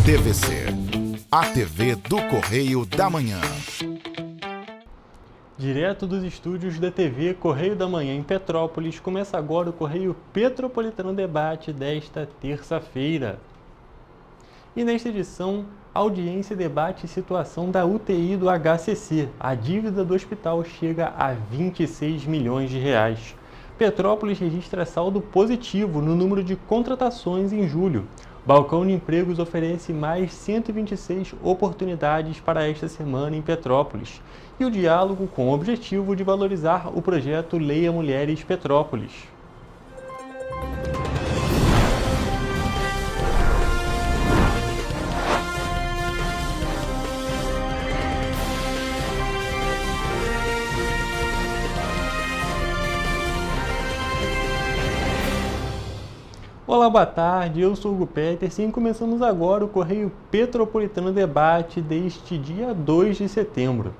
TVC, a TV do Correio da Manhã. Direto dos estúdios da TV Correio da Manhã em Petrópolis, começa agora o Correio Petropolitano Debate desta terça-feira. E nesta edição, a audiência debate a situação da UTI do HCC. A dívida do hospital chega a 26 milhões de reais. Petrópolis registra saldo positivo no número de contratações em julho. Balcão de Empregos oferece mais 126 oportunidades para esta semana em Petrópolis. E o diálogo com o objetivo de valorizar o projeto Leia Mulheres Petrópolis. Olá, boa tarde, eu sou o Hugo Peterson e começamos agora o Correio Petropolitano Debate deste dia 2 de setembro.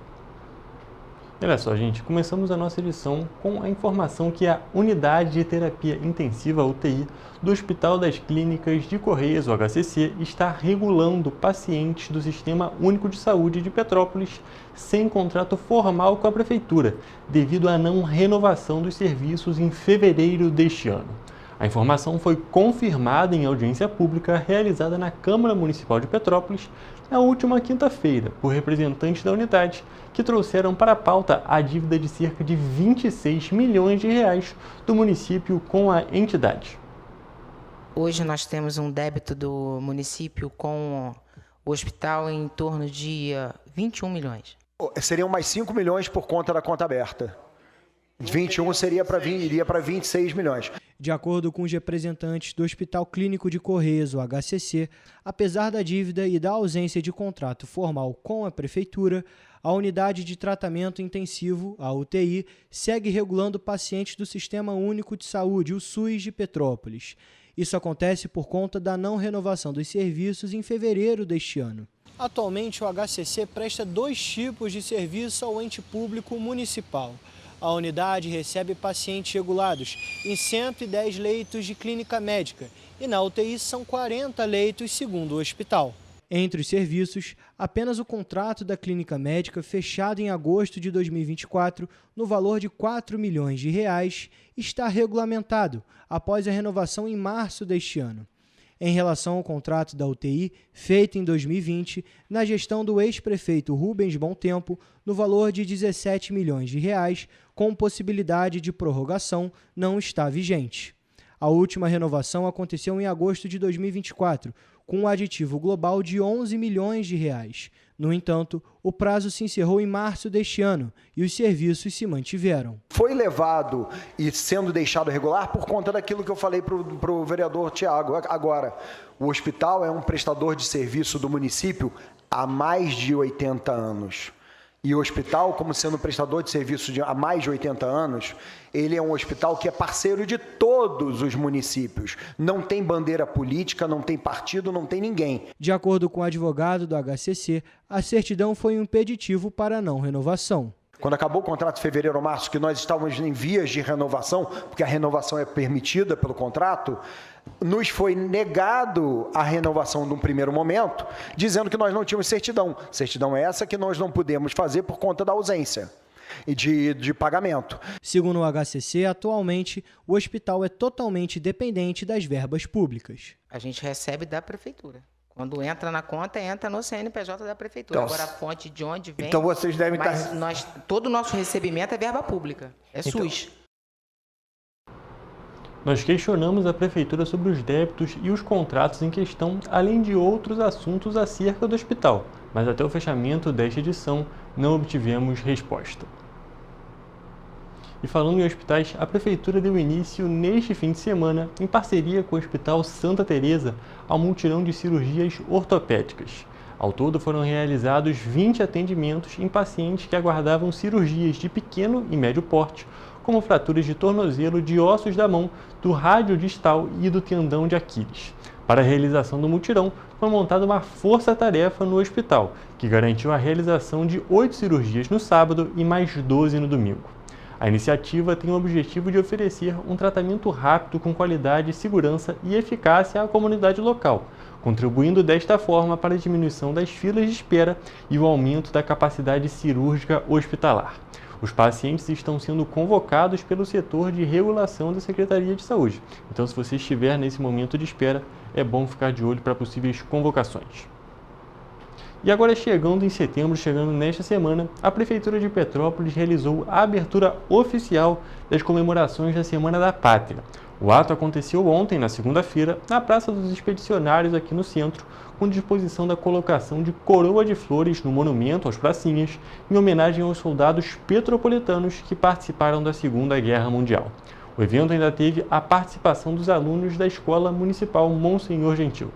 Olha só, gente, começamos a nossa edição com a informação que a Unidade de Terapia Intensiva, UTI, do Hospital das Clínicas de Correios, o HCC, está regulando pacientes do Sistema Único de Saúde de Petrópolis sem contrato formal com a Prefeitura, devido à não renovação dos serviços em fevereiro deste ano. A informação foi confirmada em audiência pública realizada na Câmara Municipal de Petrópolis na última quinta-feira, por representantes da unidade, que trouxeram para a pauta a dívida de cerca de 26 milhões de reais do município com a entidade. Hoje nós temos um débito do município com o hospital em torno de 21 milhões. Seriam mais 5 milhões por conta da conta aberta. 21 iria para 26 milhões. De acordo com os representantes do Hospital Clínico de Correios, o HCC, apesar da dívida e da ausência de contrato formal com a Prefeitura, a Unidade de Tratamento Intensivo, a UTI, segue regulando pacientes do Sistema Único de Saúde, o SUS de Petrópolis. Isso acontece por conta da não renovação dos serviços em fevereiro deste ano. Atualmente, o HCC presta 2 tipos de serviço ao ente público municipal. A unidade recebe pacientes regulados em 110 leitos de clínica médica e na UTI são 40 leitos, segundo o hospital. Entre os serviços, apenas o contrato da clínica médica fechado em agosto de 2024, no valor de 4 milhões de reais, está regulamentado após a renovação em março deste ano. Em relação ao contrato da UTI, feito em 2020, na gestão do ex-prefeito Rubens Bom Tempo, no valor de 17 milhões de reais, com possibilidade de prorrogação, não está vigente. A última renovação aconteceu em agosto de 2024, com um aditivo global de 11 milhões de reais. No entanto, o prazo se encerrou em março deste ano e os serviços se mantiveram. Foi levado e sendo deixado regular por conta daquilo que eu falei para o vereador Tiago agora. O hospital é um prestador de serviço do município há mais de 80 anos. E o hospital, como sendo prestador de serviço há mais de 80 anos, ele é um hospital que é parceiro de todos os municípios. Não tem bandeira política, não tem partido, não tem ninguém. De acordo com o advogado do HCC, a certidão foi um impeditivo para a não renovação. Quando acabou o contrato de fevereiro ou março, que nós estávamos em vias de renovação, porque a renovação é permitida pelo contrato, nos foi negado a renovação num primeiro momento, dizendo que nós não tínhamos certidão. Certidão é essa que nós não podemos fazer por conta da ausência e de pagamento. Segundo o HCC, atualmente, o hospital é totalmente dependente das verbas públicas. A gente recebe da Prefeitura. Quando entra na conta, entra no CNPJ da Prefeitura. Então, agora a fonte de onde vem... Então vocês devem estar... todo o nosso recebimento é verba pública, é SUS. Nós questionamos a Prefeitura sobre os débitos e os contratos em questão, além de outros assuntos acerca do hospital, mas até o fechamento desta edição não obtivemos resposta. E falando em hospitais, a Prefeitura deu início neste fim de semana, em parceria com o Hospital Santa Teresa, ao mutirão de cirurgias ortopédicas. Ao todo foram realizados 20 atendimentos em pacientes que aguardavam cirurgias de pequeno e médio porte, como fraturas de tornozelo, de ossos da mão, do rádio distal e do tendão de Aquiles. Para a realização do mutirão, foi montada uma força-tarefa no hospital, que garantiu a realização de 8 cirurgias no sábado e mais 12 no domingo. A iniciativa tem o objetivo de oferecer um tratamento rápido com qualidade, segurança e eficácia à comunidade local, contribuindo desta forma para a diminuição das filas de espera e o aumento da capacidade cirúrgica hospitalar. Os pacientes estão sendo convocados pelo setor de regulação da Secretaria de Saúde. Então, se você estiver nesse momento de espera, é bom ficar de olho para possíveis convocações. E agora, chegando em setembro, chegando nesta semana, a Prefeitura de Petrópolis realizou a abertura oficial das comemorações da Semana da Pátria. O ato aconteceu ontem, na segunda-feira, na Praça dos Expedicionários, aqui no centro, com disposição da colocação de coroa de flores no monumento aos pracinhas, em homenagem aos soldados petropolitanos que participaram da Segunda Guerra Mundial. O evento ainda teve a participação dos alunos da Escola Municipal Monsenhor Gentil.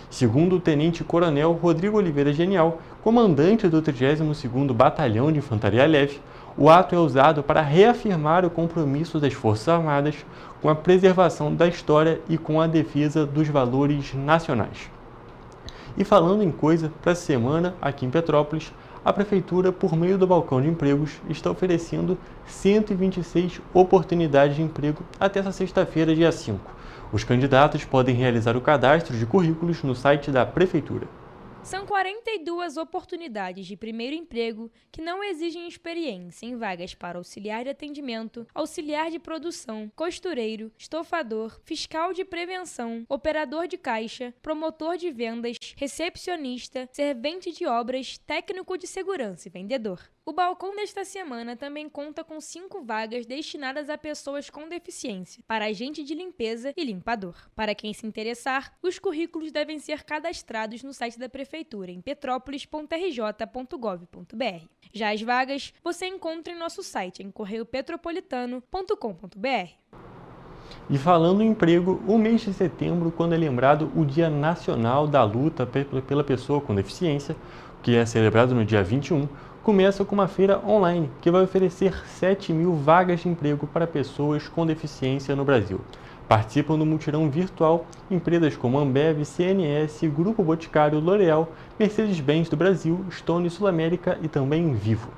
Segundo o Tenente-Coronel Rodrigo Oliveira Genial, comandante do 32º Batalhão de Infantaria Leve, o ato é usado para reafirmar o compromisso das Forças Armadas com a preservação da história e com a defesa dos valores nacionais. E falando em coisa, para essa semana, aqui em Petrópolis, a Prefeitura, por meio do balcão de empregos, está oferecendo 126 oportunidades de emprego até essa sexta-feira, dia 5. Os candidatos podem realizar o cadastro de currículos no site da Prefeitura. São 42 oportunidades de primeiro emprego que não exigem experiência em vagas para auxiliar de atendimento, auxiliar de produção, costureiro, estofador, fiscal de prevenção, operador de caixa, promotor de vendas, recepcionista, servente de obras, técnico de segurança e vendedor. O balcão desta semana também conta com 5 vagas destinadas a pessoas com deficiência, para agente de limpeza e limpador. Para quem se interessar, os currículos devem ser cadastrados no site da Prefeitura em petrópolis.rj.gov.br. Já as vagas você encontra em nosso site em correiopetropolitano.com.br. E falando em emprego, o mês de setembro, quando é lembrado o Dia Nacional da Luta pela Pessoa com Deficiência, que é celebrado no dia 21, começa com uma feira online que vai oferecer 7.000 vagas de emprego para pessoas com deficiência no Brasil. Participam do mutirão virtual empresas como Ambev, CNS, Grupo Boticário, L'Oréal, Mercedes-Benz do Brasil, Stone Sul América e também Vivo.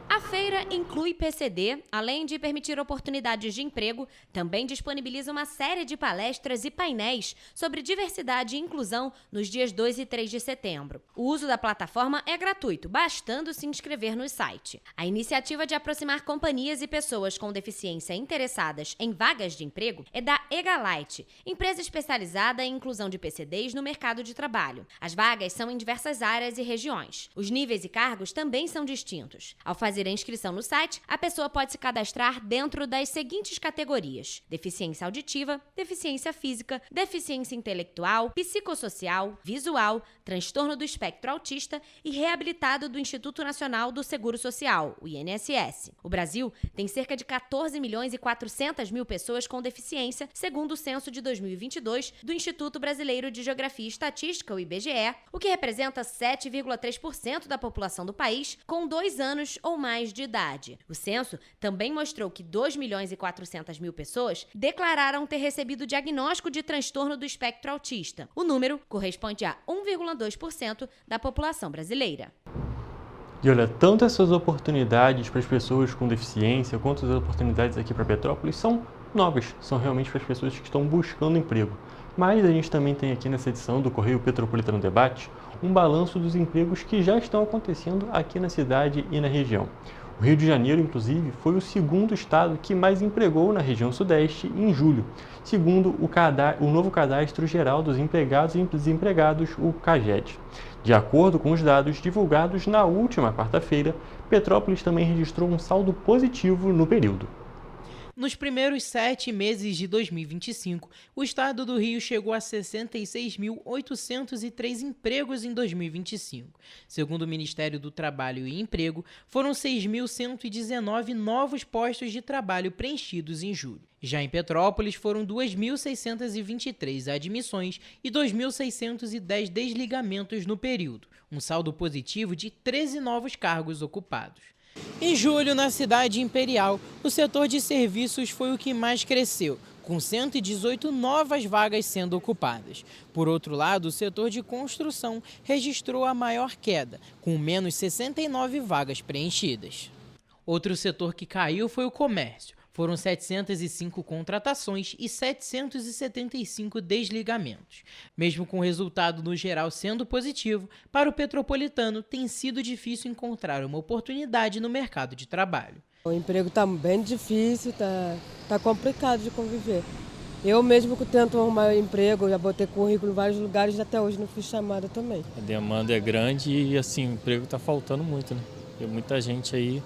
A feira inclui PCD, além de permitir oportunidades de emprego, também disponibiliza uma série de palestras e painéis sobre diversidade e inclusão nos dias 2 e 3 de setembro. O uso da plataforma é gratuito, bastando se inscrever no site. A iniciativa de aproximar companhias e pessoas com deficiência interessadas em vagas de emprego é da Egalite, empresa especializada em inclusão de PCDs no mercado de trabalho. As vagas são em diversas áreas e regiões. Os níveis e cargos também são distintos. Ao fazer a inscrição no site, a pessoa pode se cadastrar dentro das seguintes categorias: deficiência auditiva, deficiência física, deficiência intelectual, psicossocial, visual, transtorno do espectro autista e reabilitado do Instituto Nacional do Seguro Social, o INSS. O Brasil tem cerca de 14.400.000 pessoas com deficiência, segundo o censo de 2022 do Instituto Brasileiro de Geografia e Estatística, o IBGE, o que representa 7,3% da população do país com 2 anos ou mais de idade. O censo também mostrou que 2.400.000 pessoas declararam ter recebido diagnóstico de transtorno do espectro autista. O número corresponde a 1,2% da população brasileira. E olha, tanto essas oportunidades para as pessoas com deficiência, quanto as oportunidades aqui para Petrópolis são novas, são realmente para as pessoas que estão buscando emprego. Mas a gente também tem aqui nessa edição do Correio Petropolitano Debate um balanço dos empregos que já estão acontecendo aqui na cidade e na região. O Rio de Janeiro, inclusive, foi o segundo estado que mais empregou na região sudeste em julho, segundo o novo Cadastro Geral dos Empregados e Desempregados, o CAGED. De acordo com os dados divulgados na última quarta-feira, Petrópolis também registrou um saldo positivo no período. Nos primeiros 7 meses de 2025, o estado do Rio chegou a 66.803 empregos em 2025. Segundo o Ministério do Trabalho e Emprego, foram 6.119 novos postos de trabalho preenchidos em julho. Já em Petrópolis, foram 2.623 admissões e 2.610 desligamentos no período, um saldo positivo de 13 novos cargos ocupados. Em julho, na cidade imperial, o setor de serviços foi o que mais cresceu, com 118 novas vagas sendo ocupadas. Por outro lado, o setor de construção registrou a maior queda, com menos 69 vagas preenchidas. Outro setor que caiu foi o comércio. Foram 705 contratações e 775 desligamentos. Mesmo com o resultado no geral sendo positivo, para o petropolitano tem sido difícil encontrar uma oportunidade no mercado de trabalho. O emprego está bem difícil, tá complicado de conviver. Eu mesmo que tento arrumar emprego, já botei currículo em vários lugares e até hoje não fui chamada também. A demanda é grande e assim, o emprego está faltando muito, né? Tem muita gente aí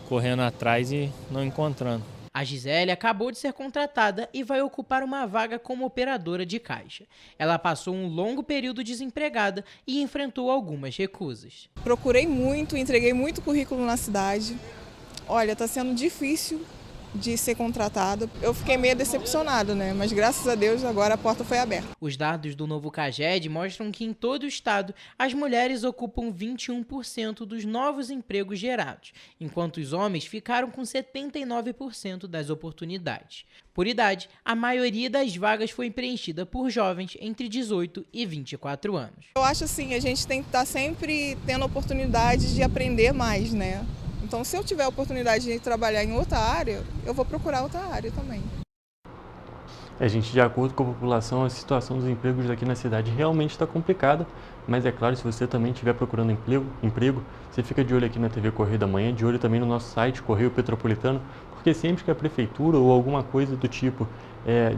correndo atrás e não encontrando. A Gisele acabou de ser contratada e vai ocupar uma vaga como operadora de caixa. Ela passou um longo período desempregada e enfrentou algumas recusas. Procurei muito, entreguei muito currículo na cidade. Olha, está sendo difícil de ser contratada. Eu fiquei meio decepcionada, né? Mas graças a Deus agora a porta foi aberta. Os dados do novo CAGED mostram que em todo o estado as mulheres ocupam 21% dos novos empregos gerados, enquanto os homens ficaram com 79% das oportunidades. Por idade, a maioria das vagas foi preenchida por jovens entre 18 e 24 anos. Eu acho assim, a gente tem que estar sempre tendo oportunidade de aprender mais, né? Então, se eu tiver a oportunidade de trabalhar em outra área, eu vou procurar outra área também. Gente, de acordo com a população, a situação dos empregos daqui na cidade realmente está complicada, mas é claro, se você também estiver procurando emprego, você fica de olho aqui na TV Correio da Manhã, de olho também no nosso site, Correio Petropolitano, porque sempre que a prefeitura ou alguma coisa do tipo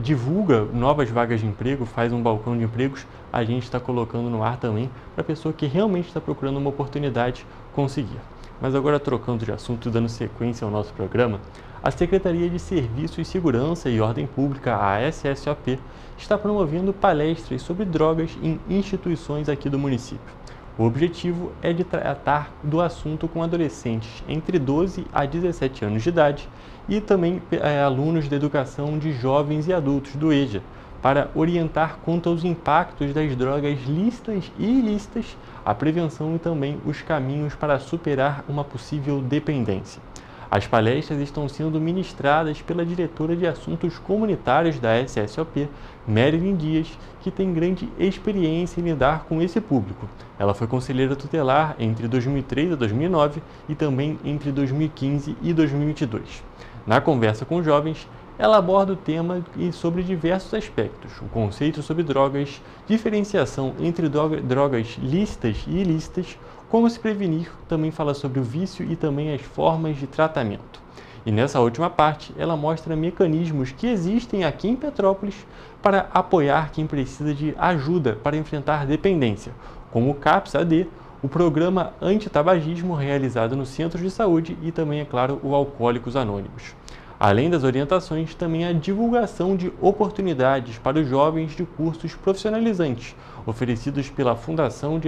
divulga novas vagas de emprego, faz um balcão de empregos, a gente está colocando no ar também para a pessoa que realmente está procurando uma oportunidade conseguir. Mas agora, trocando de assunto e dando sequência ao nosso programa, a Secretaria de Serviços, Segurança e Ordem Pública, a SSOP, está promovendo palestras sobre drogas em instituições aqui do município. O objetivo é de tratar do assunto com adolescentes entre 12 a 17 anos de idade e também alunos da educação de jovens e adultos do EJA, para orientar quanto aos impactos das drogas lícitas e ilícitas, a prevenção e também os caminhos para superar uma possível dependência. As palestras estão sendo ministradas pela diretora de Assuntos Comunitários da SSOP, Marilyn Dias, que tem grande experiência em lidar com esse público. Ela foi conselheira tutelar entre 2003 e 2009 e também entre 2015 e 2022. Na conversa com jovens, ela aborda o tema sobre diversos aspectos, o conceito sobre drogas, diferenciação entre drogas lícitas e ilícitas, como se prevenir, também fala sobre o vício e também as formas de tratamento. E nessa última parte, ela mostra mecanismos que existem aqui em Petrópolis para apoiar quem precisa de ajuda para enfrentar dependência, como o CAPS-AD, o programa antitabagismo realizado no Centro de Saúde e também, é claro, o Alcoólicos Anônimos. Além das orientações, também a divulgação de oportunidades para os jovens de cursos profissionalizantes, oferecidos pela Fundação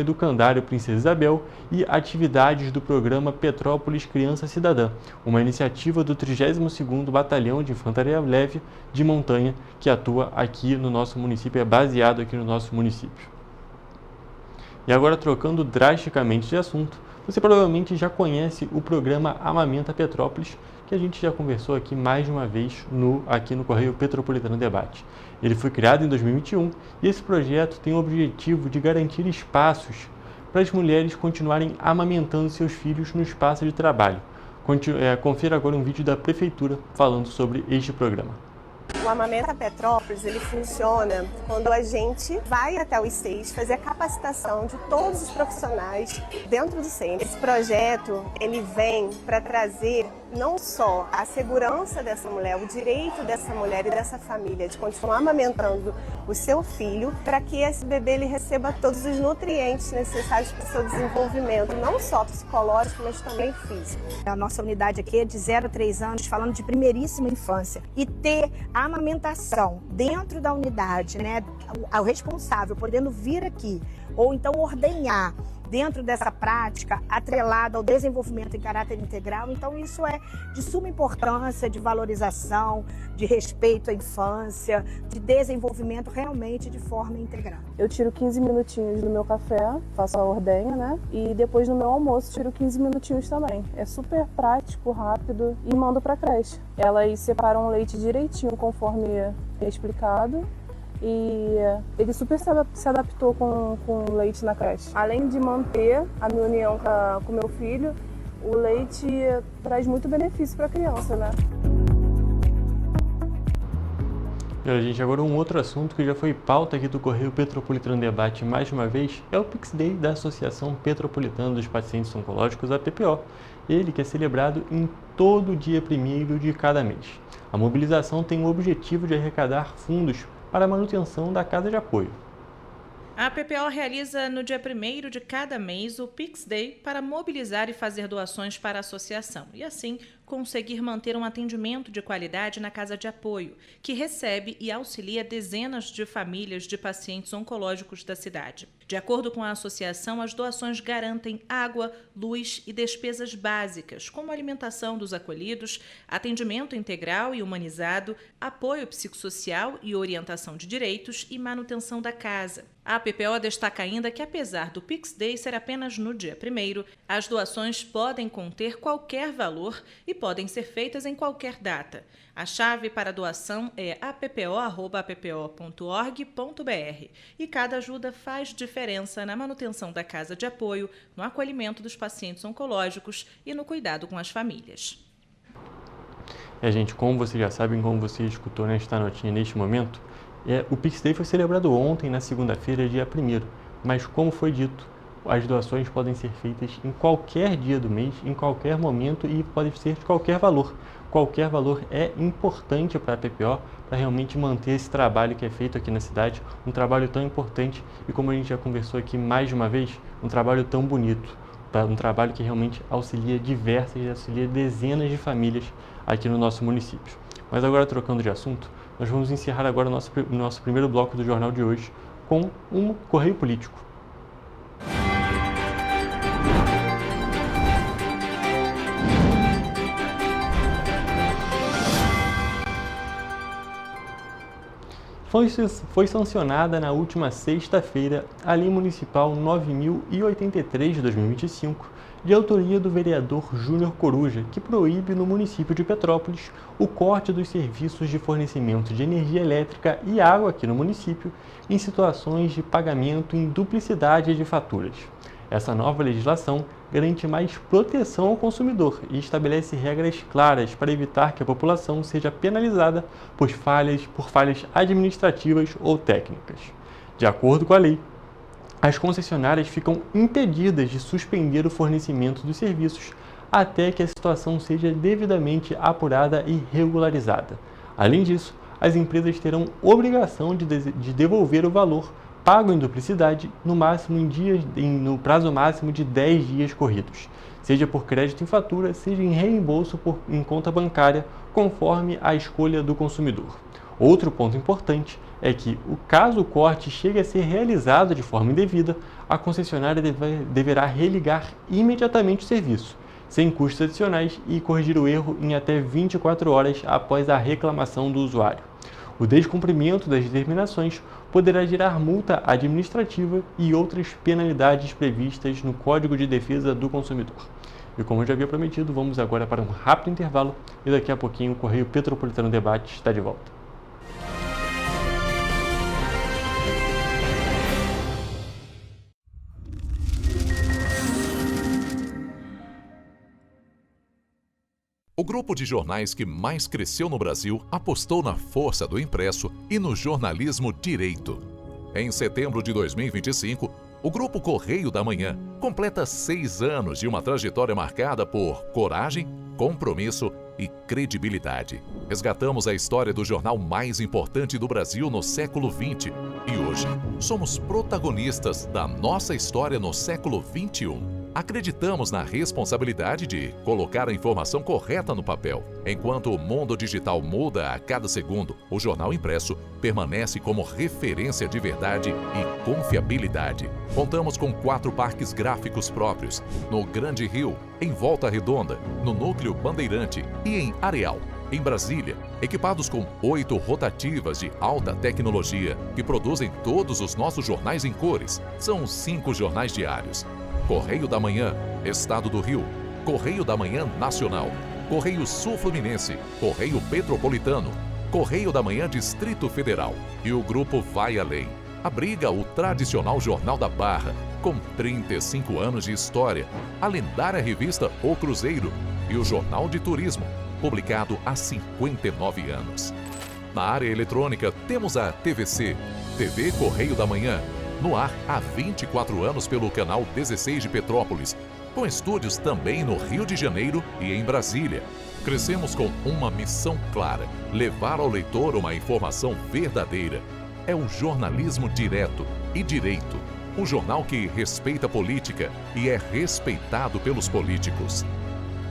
Educandário Princesa Isabel e atividades do programa Petrópolis Criança Cidadã, uma iniciativa do 32º Batalhão de Infantaria Leve de Montanha, que atua aqui no nosso município, é baseado aqui no nosso município. E agora, trocando drasticamente de assunto, você provavelmente já conhece o programa Amamenta Petrópolis, que a gente já conversou aqui mais de uma vez aqui no Correio Petropolitano Debate. Ele foi criado em 2021 e esse projeto tem o objetivo de garantir espaços para as mulheres continuarem amamentando seus filhos no espaço de trabalho. Confira agora um vídeo da Prefeitura falando sobre este programa. O Amamenta Petrópolis, ele funciona quando a gente vai até os CEIs fazer a capacitação de todos os profissionais dentro do centro. Esse projeto, ele vem para trazer não só a segurança dessa mulher, o direito dessa mulher e dessa família de continuar amamentando o seu filho, para que esse bebê ele receba todos os nutrientes necessários para o seu desenvolvimento, não só psicológico, mas também físico. A nossa unidade aqui é de 0 a 3 anos, falando de primeiríssima infância. E ter a amamentação dentro da unidade, né, o responsável podendo vir aqui, ou então ordenhar dentro dessa prática, atrelada ao desenvolvimento em caráter integral. Então isso é de suma importância, de valorização, de respeito à infância, de desenvolvimento realmente de forma integral. Eu tiro 15 minutinhos no meu café, faço a ordenha, né? E depois no meu almoço tiro 15 minutinhos também. É super prático, rápido e mando para a creche. Elas separam o leite direitinho conforme é explicado. e ele super se adaptou com o leite na creche. Além de manter a minha união com o meu filho, o leite traz muito benefício para a criança, né? Gente, agora um outro assunto que já foi pauta aqui do Correio Petropolitano Debate mais uma vez é o Pix Day da Associação Petropolitana dos Pacientes Oncológicos, a PPO. Ele que é celebrado em todo dia 1º de cada mês. A mobilização tem o objetivo de arrecadar fundos para a manutenção da casa de apoio. A PPO realiza no dia 1º de cada mês o Pix Day para mobilizar e fazer doações para a associação e, assim, conseguir manter um atendimento de qualidade na casa de apoio, que recebe e auxilia dezenas de famílias de pacientes oncológicos da cidade. De acordo com a associação, as doações garantem água, luz e despesas básicas, como alimentação dos acolhidos, atendimento integral e humanizado, apoio psicossocial e orientação de direitos e manutenção da casa. A PPO destaca ainda que, apesar do Pix Day ser apenas no dia 1º, as doações podem conter qualquer valor e podem ser feitas em qualquer data. A chave para a doação é appo.appo.org.br e cada ajuda faz diferença na manutenção da casa de apoio, no acolhimento dos pacientes oncológicos e no cuidado com as famílias. Gente, como vocês já sabem, como você escutou nesta notinha neste momento, o Pix Day foi celebrado ontem, na segunda-feira, dia 1º, mas como foi dito, as doações podem ser feitas em qualquer dia do mês, em qualquer momento e pode ser de qualquer valor. Qualquer valor é importante para a PPO, para realmente manter esse trabalho que é feito aqui na cidade, um trabalho tão importante e, como a gente já conversou aqui mais de uma vez, um trabalho tão bonito, um trabalho que realmente auxilia dezenas de famílias aqui no nosso município. Mas agora, trocando de assunto, nós vamos encerrar agora o nosso primeiro bloco do jornal de hoje com um correio político. Foi sancionada na última sexta-feira a Lei Municipal 9.083 de 2025, de autoria do vereador Júnior Coruja, que proíbe no município de Petrópolis o corte dos serviços de fornecimento de energia elétrica e água aqui no município em situações de pagamento em duplicidade de faturas. Essa nova legislação garante mais proteção ao consumidor e estabelece regras claras para evitar que a população seja penalizada por falhas administrativas ou técnicas. De acordo com a lei, as concessionárias ficam impedidas de suspender o fornecimento dos serviços até que a situação seja devidamente apurada e regularizada. Além disso, as empresas terão obrigação de devolver o valor pago em duplicidade no prazo máximo de 10 dias corridos, seja por crédito em fatura, seja em reembolso em conta bancária, conforme a escolha do consumidor. Outro ponto importante é que, caso o corte chegue a ser realizado de forma indevida, a concessionária deverá religar imediatamente o serviço, sem custos adicionais, e corrigir o erro em até 24 horas após a reclamação do usuário. O descumprimento das determinações poderá gerar multa administrativa e outras penalidades previstas no Código de Defesa do Consumidor. E como eu já havia prometido, vamos agora para um rápido intervalo e daqui a pouquinho o Correio Petropolitano Debate está de volta. O grupo de jornais que mais cresceu no Brasil apostou na força do impresso e no jornalismo direito. Em setembro de 2025, o Grupo Correio da Manhã completa 6 anos de uma trajetória marcada por coragem, compromisso e credibilidade. Resgatamos a história do jornal mais importante do Brasil no século XX e hoje somos protagonistas da nossa história no século XXI. Acreditamos na responsabilidade de colocar a informação correta no papel. Enquanto o mundo digital muda a cada segundo, o jornal impresso permanece como referência de verdade e confiabilidade. Contamos com 4 parques gráficos próprios, no Grande Rio, em Volta Redonda, no Núcleo Bandeirante e em Areal. Em Brasília, equipados com 8 rotativas de alta tecnologia que produzem todos os nossos jornais em cores. São 5 jornais diários. Correio da Manhã, Estado do Rio, Correio da Manhã Nacional, Correio Sul Fluminense, Correio Petropolitano, Correio da Manhã Distrito Federal e o grupo Vai Além abriga o tradicional Jornal da Barra, com 35 anos de história, a lendária revista O Cruzeiro e o Jornal de Turismo, publicado há 59 anos. Na área eletrônica, temos a TVC, TV Correio da Manhã, no ar há 24 anos pelo canal 16 de Petrópolis, com estúdios também no Rio de Janeiro e em Brasília. Crescemos com uma missão clara: levar ao leitor uma informação verdadeira. É o jornalismo direto e direito. Um jornal que respeita a política e é respeitado pelos políticos.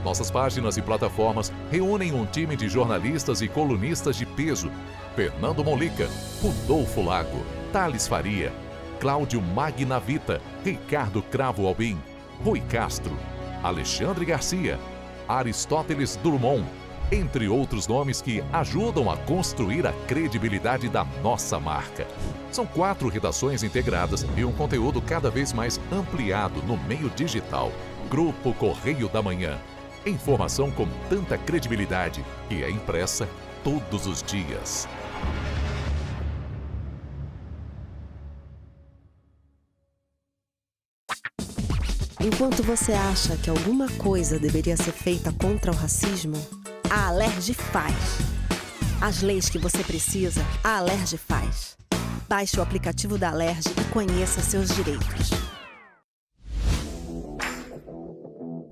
Nossas páginas e plataformas reúnem um time de jornalistas e colunistas de peso: Fernando Molica, Rodolfo Lago, Thales Faria, Cláudio Magnavita, Ricardo Cravo Albim, Rui Castro, Alexandre Garcia, Aristóteles Drummond, entre outros nomes que ajudam a construir a credibilidade da nossa marca. São 4 redações integradas e um conteúdo cada vez mais ampliado no meio digital. Grupo Correio da Manhã. Informação com tanta credibilidade que é impressa todos os dias. Enquanto você acha que alguma coisa deveria ser feita contra o racismo, a Alerj faz. As leis que você precisa, a Alerj faz. Baixe o aplicativo da Alerj e conheça seus direitos.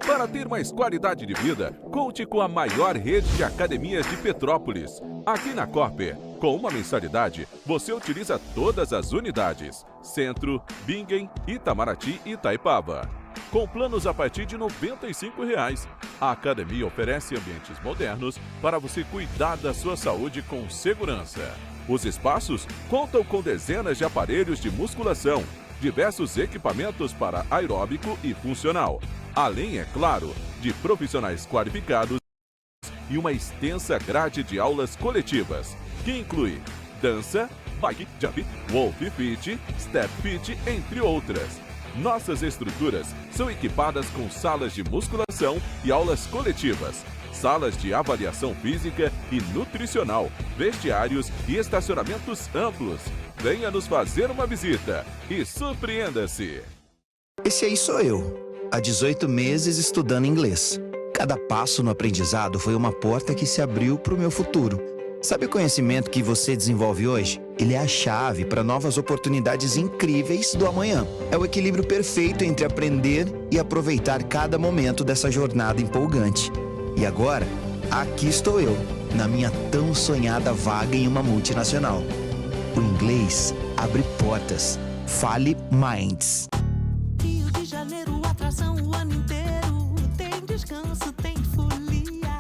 Para ter mais qualidade de vida, conte com a maior rede de academias de Petrópolis. Aqui na Corper, com uma mensalidade, você utiliza todas as unidades: Centro, Bingen, Itamaraty e Itaipava. Com planos a partir de R$ 95,00. A academia oferece ambientes modernos para você cuidar da sua saúde com segurança. Os espaços contam com dezenas de aparelhos de musculação, diversos equipamentos para aeróbico e funcional, além, é claro, de profissionais qualificados e uma extensa grade de aulas coletivas, que inclui dança, bike, jump, wolf fit, step fit, entre outras. Nossas estruturas são equipadas com salas de musculação e aulas coletivas, salas de avaliação física e nutricional, vestiários e estacionamentos amplos. Venha nos fazer uma visita e surpreenda-se! Esse aí sou eu, há 18 meses estudando inglês. Cada passo no aprendizado foi uma porta que se abriu para o meu futuro. Sabe o conhecimento que você desenvolve hoje? Ele é a chave para novas oportunidades incríveis do amanhã. É o equilíbrio perfeito entre aprender e aproveitar cada momento dessa jornada empolgante. E agora, aqui estou eu, na minha tão sonhada vaga em uma multinacional. O inglês abre portas. Fale Minds. Rio de Janeiro, atração o ano inteiro. Tem descanso, tem folia.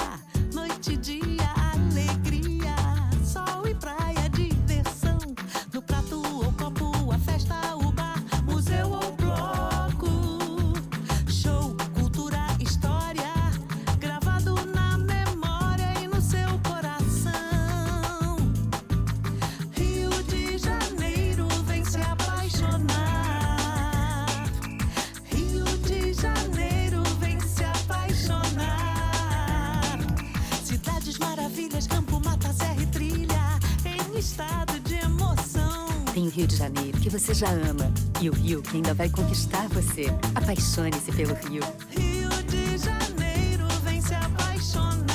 Noite e dia, alegria. Sol e praia, diversão. No prato ou copo, a festa, o bar, museu ou bloco. Show, cultura, história. Gravado na memória e no seu coração. Rio de Janeiro, vem se apaixonar. Rio de Janeiro, vem se apaixonar. Cidades maravilhas, campo, mata, serra e trilha, em estado de emoção. Tem o Rio de Janeiro, que você já ama, e o Rio, que ainda vai conquistar você. Apaixone-se pelo Rio. Rio de Janeiro, vem se apaixonar.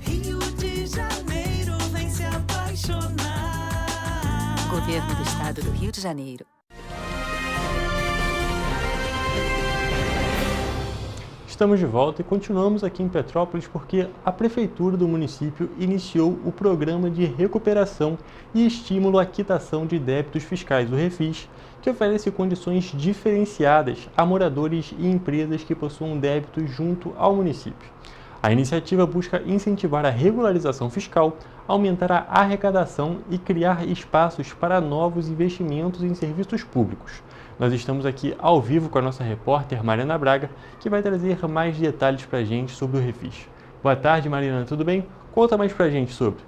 Rio de Janeiro, vem se apaixonar. Governo do Estado do Rio de Janeiro. Estamos de volta e continuamos aqui em Petrópolis porque a Prefeitura do município iniciou o Programa de Recuperação e Estímulo à Quitação de Débitos Fiscais, o Refis, que oferece condições diferenciadas a moradores e empresas que possuam débitos junto ao município. A iniciativa busca incentivar a regularização fiscal, aumentar a arrecadação e criar espaços para novos investimentos em serviços públicos. Nós estamos aqui ao vivo com a nossa repórter Mariana Braga, que vai trazer mais detalhes para a gente sobre o Refis. Boa tarde, Mariana, tudo bem? Conta mais para a gente sobre.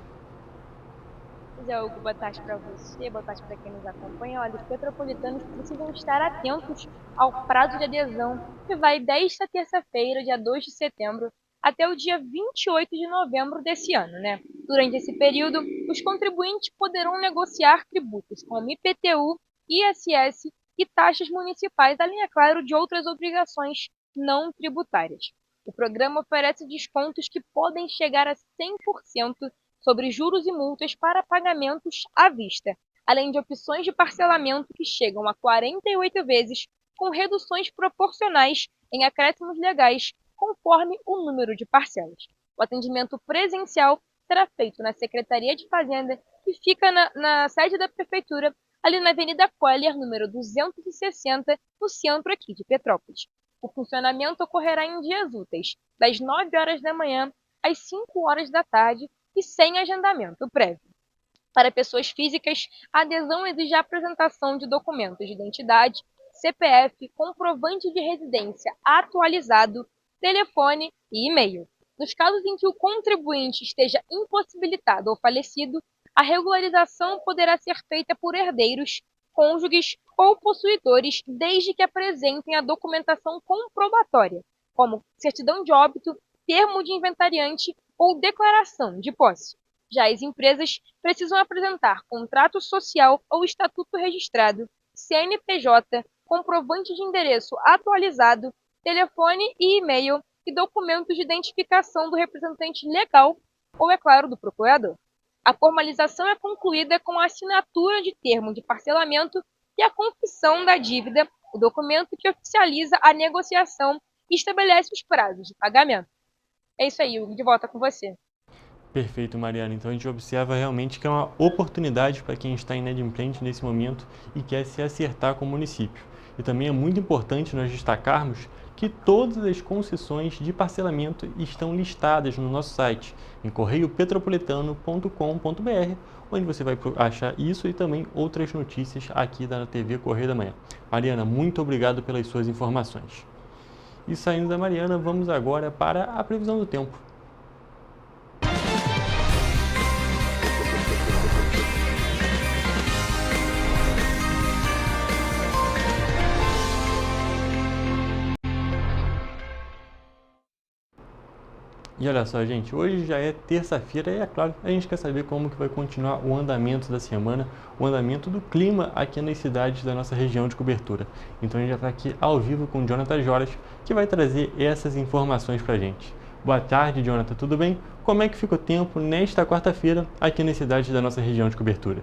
Hugo, boa tarde para você, boa tarde para quem nos acompanha. Olha, os petropolitanos precisam estar atentos ao prazo de adesão, que vai desta terça-feira, dia 2 de setembro, até o dia 28 de novembro desse ano, né? Durante esse período, os contribuintes poderão negociar tributos como IPTU, ISS e taxas municipais, além, é claro, de outras obrigações não tributárias. O programa oferece descontos que podem chegar a 100% sobre juros e multas para pagamentos à vista, além de opções de parcelamento que chegam a 48 vezes, com reduções proporcionais em acréscimos legais, conforme o número de parcelas. O atendimento presencial será feito na Secretaria de Fazenda, que fica na sede da Prefeitura, ali na Avenida Coller, número 260, no centro aqui de Petrópolis. O funcionamento ocorrerá em dias úteis, das 9 horas da manhã às 5 horas da tarde e sem agendamento prévio. Para pessoas físicas, a adesão exige a apresentação de documentos de identidade, CPF, comprovante de residência atualizado, telefone e e-mail. Nos casos em que o contribuinte esteja impossibilitado ou falecido, a regularização poderá ser feita por herdeiros, cônjuges ou possuidores, desde que apresentem a documentação comprobatória, como certidão de óbito, termo de inventariante ou declaração de posse. Já as empresas precisam apresentar contrato social ou estatuto registrado, CNPJ, comprovante de endereço atualizado, telefone e e-mail e documentos de identificação do representante legal ou, é claro, do procurador. A formalização é concluída com a assinatura de termo de parcelamento e a confissão da dívida, o documento que oficializa a negociação e estabelece os prazos de pagamento. É isso aí, Hugo, de volta com você. Perfeito, Mariana. Então a gente observa realmente que é uma oportunidade para quem está inadimplente nesse momento e quer se acertar com o município. E também é muito importante nós destacarmos que todas as concessões de parcelamento estão listadas no nosso site, em correiopetropolitano.com.br, onde você vai achar isso e também outras notícias aqui da TV Correio da Manhã. Mariana, muito obrigado pelas suas informações. E saindo da Mariana, vamos agora para a previsão do tempo. E olha só, gente, hoje já é terça-feira e, é claro, a gente quer saber como que vai continuar o andamento da semana, o andamento do clima aqui nas cidades da nossa região de cobertura. Então a gente já está aqui ao vivo com o Jonathan Joras, que vai trazer essas informações para a gente. Boa tarde, Jonathan, tudo bem? Como é que fica o tempo nesta quarta-feira aqui nas cidades da nossa região de cobertura?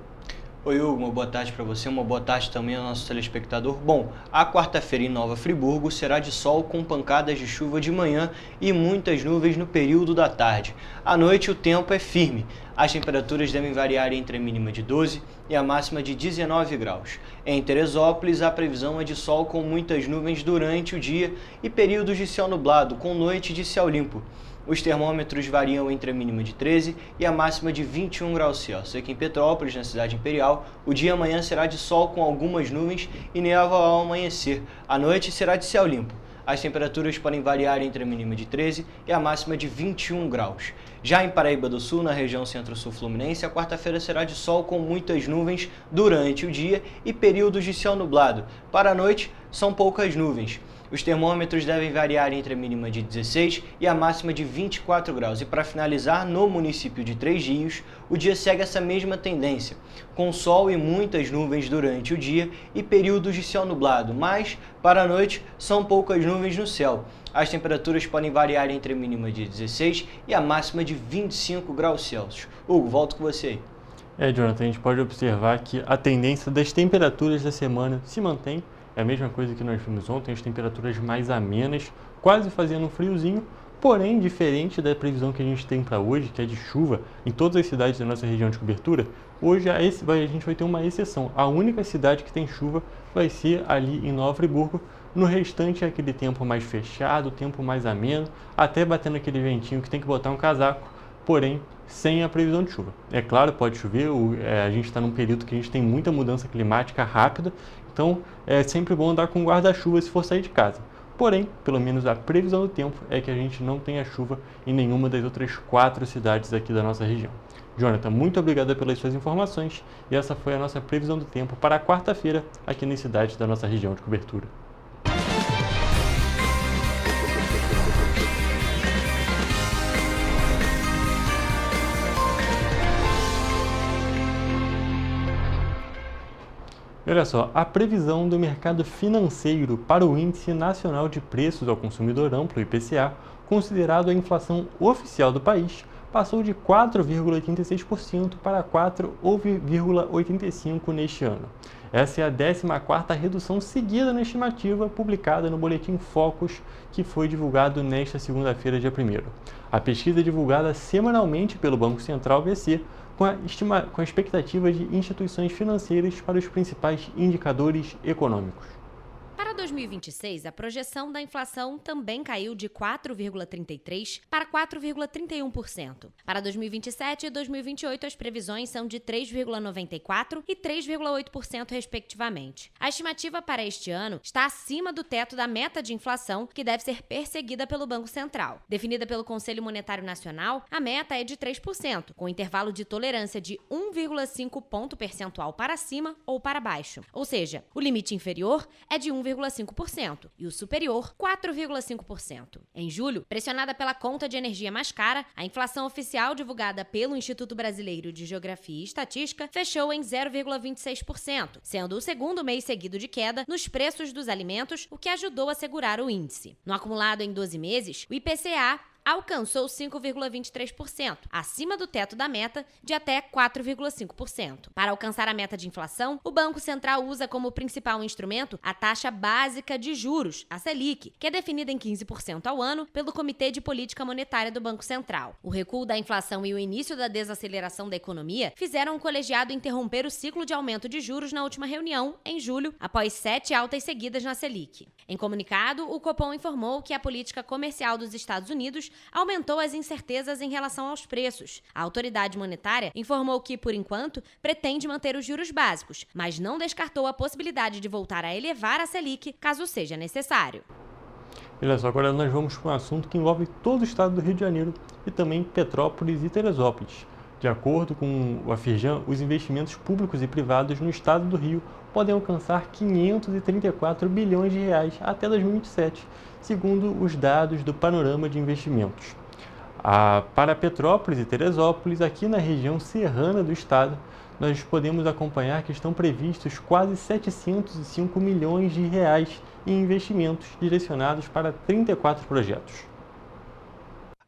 Oi, Hugo, uma boa tarde para você, uma boa tarde também ao nosso telespectador. Bom, a quarta-feira em Nova Friburgo será de sol com pancadas de chuva de manhã e muitas nuvens no período da tarde. À noite o tempo é firme. As temperaturas devem variar entre a mínima de 12 e a máxima de 19 graus. Em Teresópolis, a previsão é de sol com muitas nuvens durante o dia e períodos de céu nublado, com noite de céu limpo. Os termômetros variam entre a mínima de 13 e a máxima de 21 graus Celsius. Aqui em Petrópolis, na cidade imperial, o dia amanhã será de sol com algumas nuvens e névoa ao amanhecer. A noite será de céu limpo. As temperaturas podem variar entre a mínima de 13 e a máxima de 21 graus. Já em Paraíba do Sul, na região centro-sul fluminense, a quarta-feira será de sol com muitas nuvens durante o dia e períodos de céu nublado. Para a noite, são poucas nuvens. Os termômetros devem variar entre a mínima de 16 e a máxima de 24 graus. E para finalizar, no município de Três Rios, o dia segue essa mesma tendência, com sol e muitas nuvens durante o dia e períodos de céu nublado, mas para a noite são poucas nuvens no céu. As temperaturas podem variar entre a mínima de 16 e a máxima de 25 graus Celsius. Hugo, volto com você aí. Jonathan, a gente pode observar que a tendência das temperaturas da semana se mantém. É a mesma coisa que nós vimos ontem, as temperaturas mais amenas, quase fazendo um friozinho, porém diferente da previsão que a gente tem para hoje, que é de chuva em todas as cidades da nossa região de cobertura. Hoje a gente vai ter uma exceção. A única cidade que tem chuva vai ser ali em Nova Friburgo. No restante é aquele tempo mais fechado, tempo mais ameno, até batendo aquele ventinho que tem que botar um casaco, porém sem a previsão de chuva. É claro, pode chover, a gente está num período que a gente tem muita mudança climática rápida, então é sempre bom andar com guarda-chuva se for sair de casa. Porém, pelo menos a previsão do tempo é que a gente não tenha chuva em nenhuma das outras 4 cidades aqui da nossa região. Jonathan, muito obrigado pelas suas informações e essa foi a nossa previsão do tempo para a quarta-feira aqui nas cidades da nossa região de cobertura. E olha só, a previsão do mercado financeiro para o Índice Nacional de Preços ao Consumidor Amplo, IPCA, considerado a inflação oficial do país, passou de 4,86% para 4,85% neste ano. Essa é a 14ª redução seguida na estimativa publicada no Boletim Focus, que foi divulgado nesta segunda-feira, dia 1º. A pesquisa é divulgada semanalmente pelo Banco Central BC, com a expectativa de instituições financeiras para os principais indicadores econômicos. Para 2026, a projeção da inflação também caiu de 4,33% para 4,31%. Para 2027 e 2028, as previsões são de 3,94% e 3,8%, respectivamente. A estimativa para este ano está acima do teto da meta de inflação, que deve ser perseguida pelo Banco Central. Definida pelo Conselho Monetário Nacional, a meta é de 3%, com intervalo de tolerância de 1,5 ponto percentual para cima ou para baixo. Ou seja, o limite inferior é de 1,5% e o superior 4,5%. Em julho, pressionada pela conta de energia mais cara, a inflação oficial divulgada pelo Instituto Brasileiro de Geografia e Estatística fechou em 0,26%, sendo o segundo mês seguido de queda nos preços dos alimentos, o que ajudou a segurar o índice. No acumulado em 12 meses, o IPCA alcançou 5,23%, acima do teto da meta de até 4,5%. Para alcançar a meta de inflação, o Banco Central usa como principal instrumento a taxa básica de juros, a Selic, que é definida em 15% ao ano pelo Comitê de Política Monetária do Banco Central. O recuo da inflação e o início da desaceleração da economia fizeram o colegiado interromper o ciclo de aumento de juros na última reunião, em julho, após 7 altas seguidas na Selic. Em comunicado, o Copom informou que a política comercial dos Estados Unidos aumentou as incertezas em relação aos preços. A autoridade monetária informou que, por enquanto, pretende manter os juros básicos, mas não descartou a possibilidade de voltar a elevar a Selic, caso seja necessário. Olha só, agora nós vamos para um assunto que envolve todo o estado do Rio de Janeiro e também Petrópolis e Teresópolis. De acordo com a Firjan, os investimentos públicos e privados no estado do Rio podem alcançar 534 bilhões de reais até 2027, segundo os dados do Panorama de Investimentos. Para Petrópolis e Teresópolis, aqui na região serrana do estado, nós podemos acompanhar que estão previstos quase 705 milhões de reais em investimentos direcionados para 34 projetos.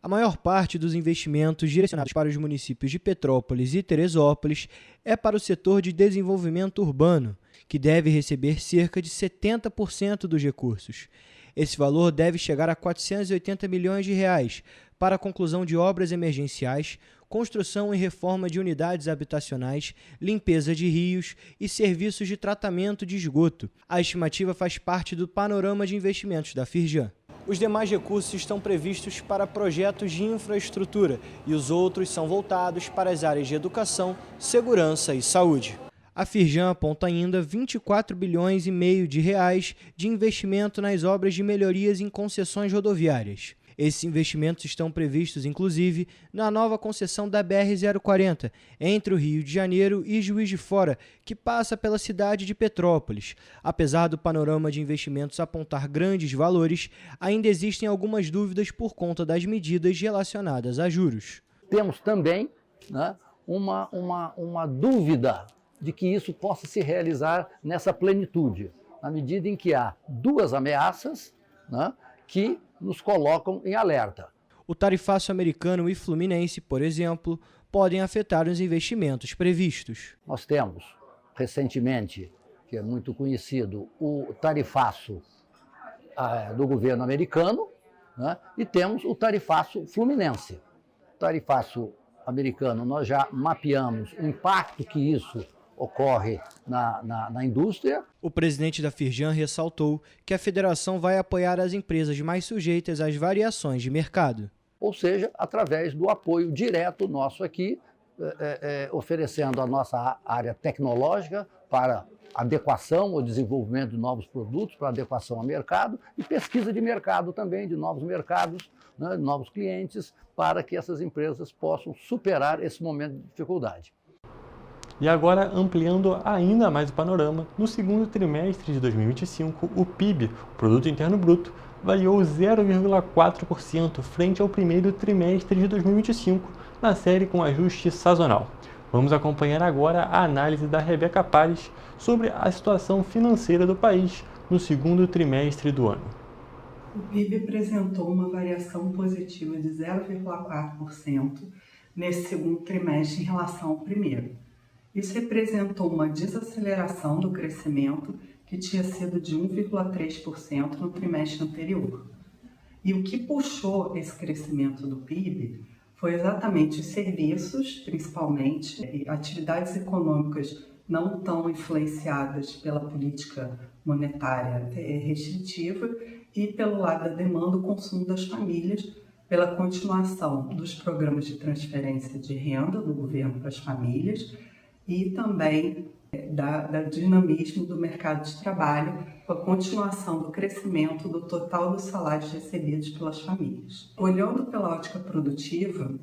A maior parte dos investimentos direcionados para os municípios de Petrópolis e Teresópolis é para o setor de desenvolvimento urbano, que deve receber cerca de 70% dos recursos. Esse valor deve chegar a 480 milhões de reais para a conclusão de obras emergenciais, construção e reforma de unidades habitacionais, limpeza de rios e serviços de tratamento de esgoto. A estimativa faz parte do panorama de investimentos da Firjan. Os demais recursos estão previstos para projetos de infraestrutura e os outros são voltados para as áreas de educação, segurança e saúde. A Firjan aponta ainda 24 bilhões e meio de reais de investimento nas obras de melhorias em concessões rodoviárias. Esses investimentos estão previstos, inclusive, na nova concessão da BR-040, entre o Rio de Janeiro e Juiz de Fora, que passa pela cidade de Petrópolis. Apesar do panorama de investimentos apontar grandes valores, ainda existem algumas dúvidas por conta das medidas relacionadas a juros. Temos também, né, uma dúvida de que isso possa se realizar nessa plenitude, na medida em que há duas ameaças, né, que nos colocam em alerta. O tarifaço americano e fluminense, por exemplo, podem afetar os investimentos previstos. Nós temos, recentemente, que é muito conhecido, o tarifaço do governo americano, né, e temos o tarifaço fluminense. O tarifaço americano, nós já mapeamos o impacto que isso ocorre na indústria. O presidente da Firjan ressaltou que a federação vai apoiar as empresas mais sujeitas às variações de mercado. Ou seja, através do apoio direto nosso aqui, oferecendo a nossa área tecnológica para adequação ou desenvolvimento de novos produtos, para adequação ao mercado e pesquisa de mercado também, de novos mercados, né, novos clientes, para que essas empresas possam superar esse momento de dificuldade. E agora, ampliando ainda mais o panorama, no segundo trimestre de 2025, o PIB, o Produto Interno Bruto, variou 0,4% frente ao primeiro trimestre de 2025, na série com ajuste sazonal. Vamos acompanhar agora a análise da Rebeca Pares sobre a situação financeira do país no segundo trimestre do ano. O PIB apresentou uma variação positiva de 0,4% nesse segundo trimestre em relação ao primeiro. Isso representou uma desaceleração do crescimento que tinha sido de 1,3% no trimestre anterior. E o que puxou esse crescimento do PIB foi exatamente os serviços, principalmente, e atividades econômicas não tão influenciadas pela política monetária restritiva e pelo lado da demanda, o consumo das famílias, pela continuação dos programas de transferência de renda do governo para as famílias e também do dinamismo do mercado de trabalho, com a continuação do crescimento do total dos salários recebidos pelas famílias. Olhando pela ótica produtiva,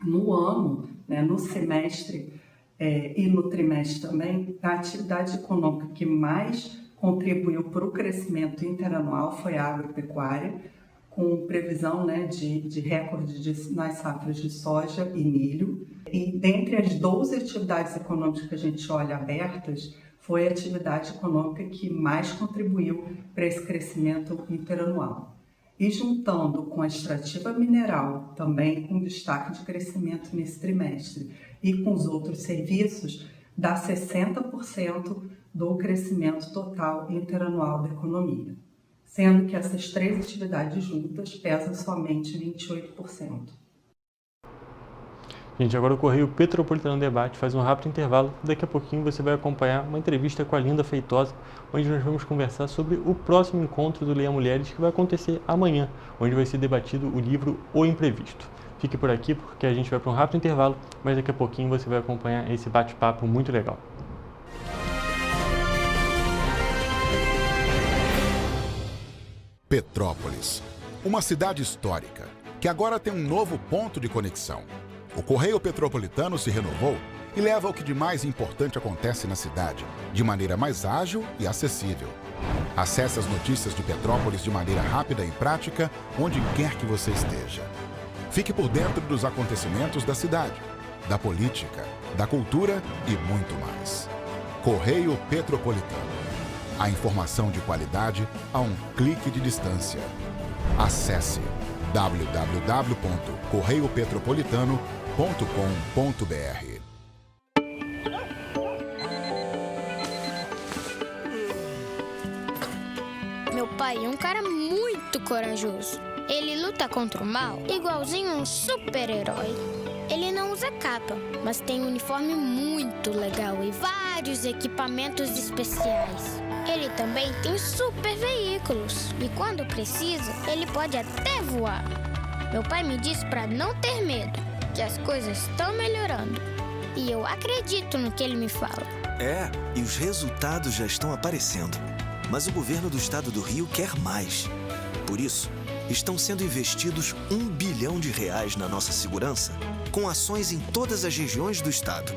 no ano, no semestre e no trimestre também, a atividade econômica que mais contribuiu para o crescimento interanual foi a agropecuária, com previsão de recorde nas safras de soja e milho. E dentre as 12 atividades econômicas que a gente olha abertas, foi a atividade econômica que mais contribuiu para esse crescimento interanual. E juntando com a extrativa mineral, também com destaque de crescimento nesse trimestre, e com os outros serviços, dá 60% do crescimento total interanual da economia, sendo que essas três atividades juntas pesam somente 28%. Gente, agora o Correio Petropolitano Debate faz um rápido intervalo. Daqui a pouquinho você vai acompanhar uma entrevista com a Linda Feitosa, onde nós vamos conversar sobre o próximo encontro do Leia Mulheres, que vai acontecer amanhã, onde vai ser debatido o livro O Imprevisto. Fique por aqui porque a gente vai para um rápido intervalo, mas daqui a pouquinho você vai acompanhar esse bate-papo muito legal. Petrópolis, uma cidade histórica, que agora tem um novo ponto de conexão. O Correio Petropolitano se renovou e leva o que de mais importante acontece na cidade, de maneira mais ágil e acessível. Acesse as notícias de Petrópolis de maneira rápida e prática, onde quer que você esteja. Fique por dentro dos acontecimentos da cidade, da política, da cultura e muito mais. Correio Petropolitano. A informação de qualidade a um clique de distância. Acesse www.correiopetropolitano.com.br. Meu pai é um cara muito corajoso. Ele luta contra o mal igualzinho um super-herói. Ele não usa capa, mas tem um uniforme muito legal e vários equipamentos especiais. Ele também tem super veículos e quando precisa, ele pode até voar. Meu pai me disse para não ter medo, que as coisas estão melhorando. E eu acredito no que ele me fala. E os resultados já estão aparecendo. Mas o governo do estado do Rio quer mais. Por isso, estão sendo investidos R$ 1 bilhão na nossa segurança, com ações em todas as regiões do estado.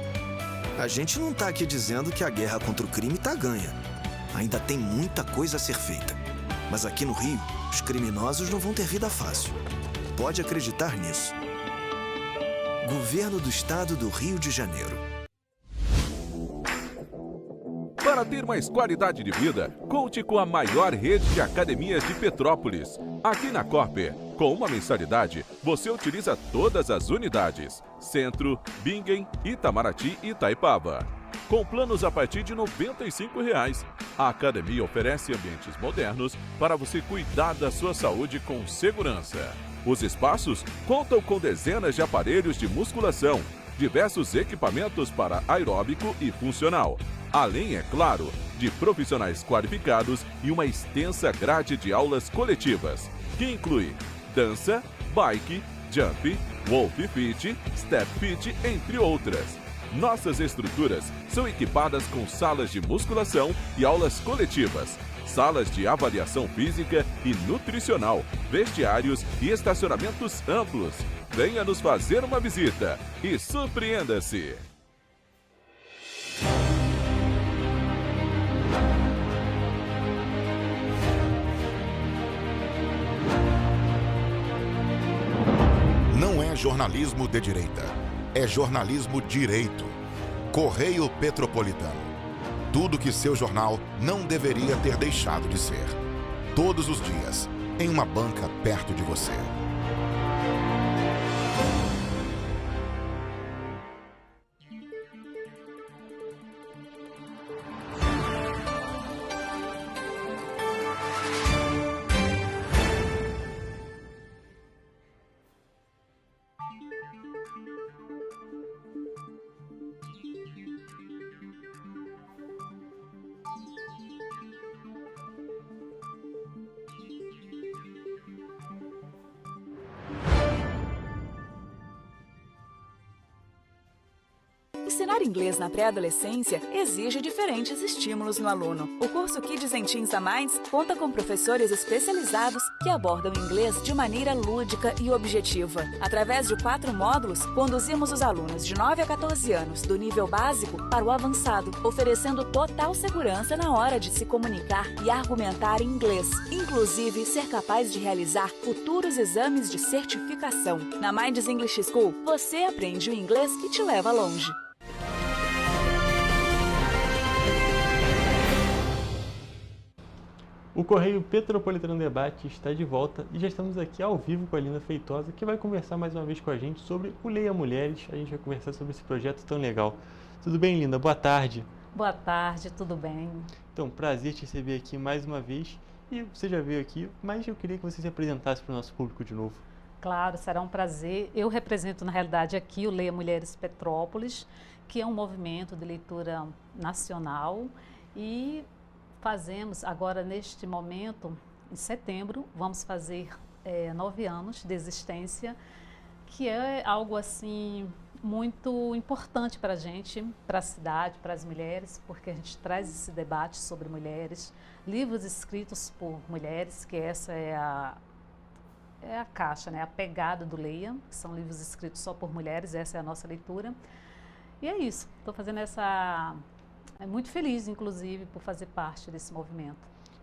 A gente não está aqui dizendo que a guerra contra o crime está ganha. Ainda tem muita coisa a ser feita. Mas aqui no Rio, os criminosos não vão ter vida fácil. Pode acreditar nisso. Governo do Estado do Rio de Janeiro. Para ter mais qualidade de vida, conte com a maior rede de academias de Petrópolis. Aqui na Corper, com uma mensalidade, você utiliza todas as unidades: Centro, Bingen, Itamaraty e Itaipava. Com planos a partir de R$ 95,00. A academia oferece ambientes modernos para você cuidar da sua saúde com segurança. Os espaços contam com dezenas de aparelhos de musculação, diversos equipamentos para aeróbico e funcional, além, é claro, de profissionais qualificados e uma extensa grade de aulas coletivas, que inclui dança, bike, jump, wolf fit, step fit, entre outras. Nossas estruturas são equipadas com salas de musculação e aulas coletivas, salas de avaliação física e nutricional, vestiários e estacionamentos amplos. Venha nos fazer uma visita e surpreenda-se! Não é jornalismo de direita. é jornalismo direito. Correio Petropolitano. Tudo que seu jornal não deveria ter deixado de ser. Todos os dias, em uma banca perto de você. Ensinar inglês na pré-adolescência exige diferentes estímulos no aluno. O curso Kids and Teens a Mais conta com professores especializados que abordam o inglês de maneira lúdica e objetiva. Através de 4 módulos, conduzimos os alunos de 9 a 14 anos do nível básico para o avançado, oferecendo total segurança na hora de se comunicar e argumentar em inglês, inclusive ser capaz de realizar futuros exames de certificação. Na Minds English School, você aprende o inglês que te leva longe. O Correio Petropolitano Debate está de volta e já estamos aqui ao vivo com a Linda Feitosa, que vai conversar mais uma vez com a gente sobre o Leia Mulheres. A gente vai conversar sobre esse projeto tão legal. Tudo bem, Linda? Boa tarde. Boa tarde, tudo bem? Então, prazer te receber aqui mais uma vez. E você já veio aqui, mas eu queria que você se apresentasse para o nosso público de novo. Claro, será um prazer. Eu represento, na realidade, aqui o Leia Mulheres Petrópolis, que é um movimento de leitura nacional e fazemos agora, neste momento, em setembro, vamos fazer 9 anos de existência, que é algo assim muito importante para a gente, para a cidade, para as mulheres, porque a gente traz esse debate sobre mulheres, livros escritos por mulheres, que essa é a caixa, né? A pegada do Leia, que são livros escritos só por mulheres, essa é a nossa leitura. E é isso, estou fazendo muito feliz, inclusive, por fazer parte desse movimento.